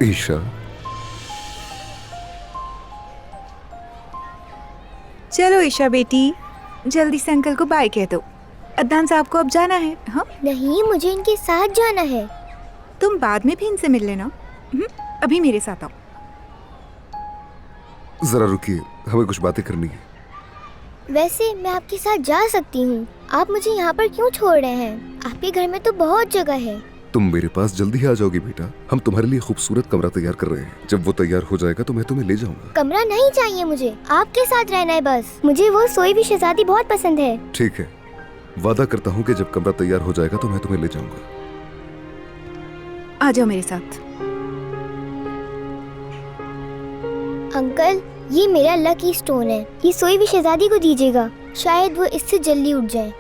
ईशा, चलो ईशा बेटी, जल्दी से अंकल को बाय कह दो। अदनान साहब को अब जाना है। हाँ, नहीं, मुझे इनके साथ जाना है। तुम बाद में भी इनसे मिल लेना। अभी मेरे साथ आओ। जरा रुकिए, हमें कुछ बातें करनी है। वैसे मैं आपके साथ जा सकती हूँ। आप मुझे यहाँ पर क्यों छोड़ रहे हैं? आपके घर में तो बहुत जगह है। तुम मेरे पास जल्दी ही आ जाओगी बेटा। हम तुम्हारे लिए खूबसूरत कमरा तैयार कर रहे हैं। जब वो तैयार हो जाएगा तो मैं तुम्हें ले जाऊंगा। कमरा नहीं चाहिए मुझे, आपके साथ रहना है बस। मुझे वो सोई हुई शहजादी बहुत पसंद है। ठीक है, वादा करता हूँ कि जब कमरा तैयार हो जाएगा तो मैं तुम्हें ले जाऊंगा। आ जाओ मेरे साथ। अंकल, ये मेरा लकी स्टोन है। ये सोई हुई शहजादी को दीजिएगा, शायद वो इससे जल्दी उठ जाए।